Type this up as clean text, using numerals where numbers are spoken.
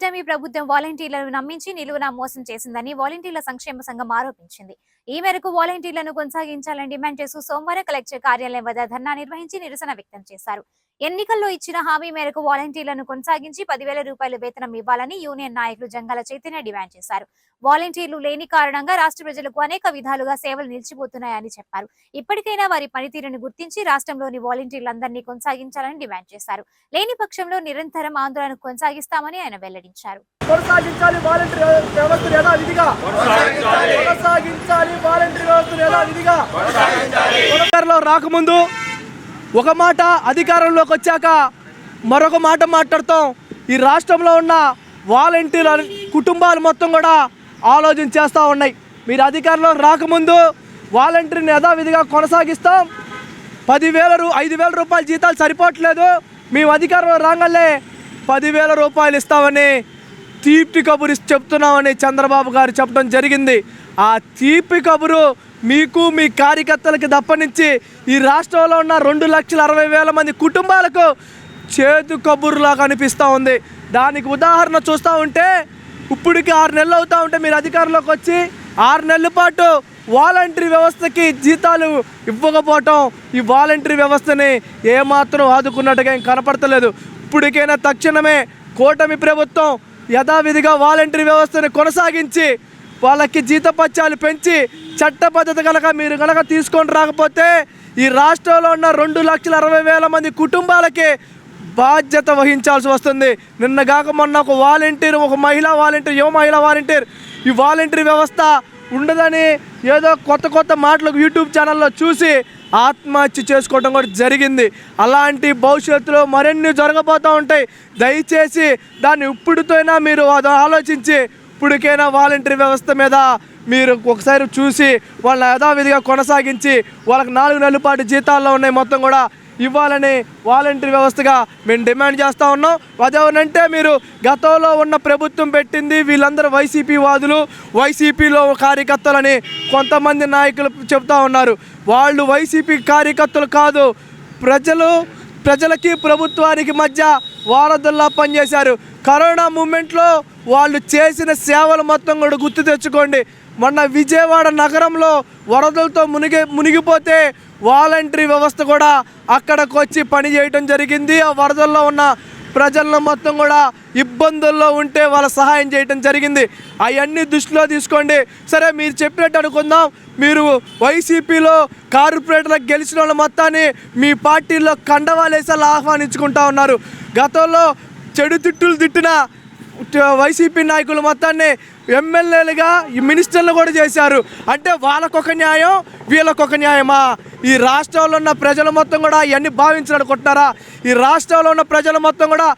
కూటమి ప్రభుత్వం వాలంటీర్లను నమ్మించి నిలువునా మోసం చేసిందని వాలంటీర్ల సంక్షేమ సంఘం ఆరోపించింది. ఈ మేరకు వాలంటీర్లను కొనసాగించాలని డిమాండ్ చేస్తూ సోమవారం కలెక్టర్ కార్యాలయం వద్ద ధర్నా నిర్వహించి నిరసన వ్యక్తం చేశారు. ఎన్నికల్లో ఇచ్చిన హామీ మేరకు వాలంటీర్లను కొనసాగించి 10,000 రూపాయల వేతనం ఇవ్వాలని యూనియన్ నాయకులు జంగాల చైతన్య డిమాండ్ చేశారు. వాలంటీర్లు లేని కారణంగా రాష్ట్ర ప్రజలకు అనేక విధాలుగా సేవలు నిలిచిపోతున్నాయని చెప్పారు. ఇప్పటికైనా వారి పనితీరును గుర్తించి రాష్ట్రంలోని వాలంటీర్లందరినీ కొనసాగించాలని డిమాండ్ చేశారు. లేని పక్షంలో నిరంతరం ఆందోళన కొనసాగిస్తామని ఆయన వెల్లడించారు. రాకముందు ఒక మాట, అధికారంలోకి వచ్చాక మరొక మాట మాట్లాడతాం. ఈ రాష్ట్రంలో ఉన్న వాలంటీర్ల కుటుంబాలు మొత్తం కూడా ఆలోచన చేస్తూ ఉన్నాయి. మీరు అధికారంలో రాకముందు వాలంటీర్ని యథావిధిగా కొనసాగిస్తాం, 5,000 రూపాయల జీతాలు సరిపోవట్లేదు, మేము అధికారంలో రాగానే 10,000 రూపాయలు ఇస్తామని తీపి కబురు చెప్తున్నామని చంద్రబాబు గారు చెప్పడం జరిగింది. ఆ తీపి కబురు మీకు మీ కార్యకర్తలకి తప్పనించి ఈ రాష్ట్రంలో ఉన్న 2,60,000 మంది కుటుంబాలకు చేతు కబుర్లాగా అనిపిస్తూ ఉంది. దానికి ఉదాహరణ చూస్తూ ఉంటే ఇప్పటికి 6 నెలలు అవుతూ ఉంటే మీరు అధికారంలోకి వచ్చి 6 నెలల పాటు వాలంటరీ వ్యవస్థకి జీతాలు ఇవ్వకపోవటం ఈ వాలంటరీ వ్యవస్థని ఏమాత్రం ఆదుకున్నట్టుగా ఏం కనపడతలేదు. ఇప్పటికైనా తక్షణమే కూటమి ప్రభుత్వం యథావిధిగా వాలంటరీ వ్యవస్థను కొనసాగించి వాళ్ళకి జీతపత్యాలు పెంచి చట్టబద్ధత మీరు కనుక తీసుకొని రాకపోతే ఈ రాష్ట్రంలో ఉన్న 2,60,000 మంది కుటుంబాలకి బాధ్యత వహించాల్సి వస్తుంది. నిన్నగాక మొన్న ఒక వాలంటీర్, ఒక మహిళా వాలంటీర్, యువ మహిళా వాలంటీర్ ఈ వాలంటరీ వ్యవస్థ ఉండదని ఏదో కొత్త మాటలు యూట్యూబ్ ఛానల్లో చూసి ఆత్మహత్య చేసుకోవడం కూడా జరిగింది. అలాంటి భవిష్యత్తులో మరిన్ని జరగబోతూ ఉంటాయి. దయచేసి దాన్ని ఇప్పుడుతోనే మీరు ఆలోచించి ఇప్పటికైనా వాలంటరీ వ్యవస్థ మీద మీరు ఒకసారి చూసి వాళ్ళని యథావిధిగా కొనసాగించి వాళ్ళకి 4 నెలల పాటు జీతాల్లో ఉన్నాయి మొత్తం కూడా ఇవ్వాలని వాలంటరీ వ్యవస్థగా మేము డిమాండ్ చేస్తూ ఉన్నాం. అదేనంటే మీరు గతంలో ఉన్న ప్రభుత్వం పెట్టింది వీళ్ళందరూ వైసీపీ వాదులు, వైసీపీలో కార్యకర్తలని కొంతమంది నాయకులు చెప్తా ఉన్నారు. వాళ్ళు వైసీపీ కార్యకర్తలు కాదు, ప్రజలకి ప్రభుత్వానికి మధ్య వారధుల్లా పనిచేశారు. కరోనా మూమెంట్లో వాళ్ళు చేసిన సేవలు మొత్తం కూడా గుర్తు తెచ్చుకోండి. మొన్న విజయవాడ నగరంలో వరదలతో మునిగిపోతే వాలంటరీ వ్యవస్థ కూడా అక్కడికి వచ్చి పని చేయడం జరిగింది. ఆ వరదల్లో ఉన్న ప్రజలను మొత్తం కూడా ఇబ్బందుల్లో ఉంటే వాళ్ళ సహాయం చేయడం జరిగింది. అవన్నీ దృష్టిలో తీసుకోండి. సరే, మీరు చెప్పినట్టు అనుకుందాం, మీరు వైసీపీలో కార్పొరేటర్లకు గెలిచిన వాళ్ళ మొత్తాన్ని మీ పార్టీలో కండవాలేసేలా ఆహ్వానించుకుంటా ఉన్నారు. గతంలో చెడు తిట్టులు తిట్టిన వైసీపీ నాయకులు మొత్తాన్ని ఎమ్మెల్యేలుగా ఈ మినిస్టర్లు కూడా చేశారు. అంటే వాళ్ళకొక న్యాయం, వీళ్ళకొక న్యాయమా? ఈ రాష్ట్రంలో ఉన్న ప్రజలు మొత్తం కూడా ఇవన్నీ భావించాలనుకుంటున్నారా? ఈ రాష్ట్రంలో ఉన్న ప్రజలు మొత్తం కూడా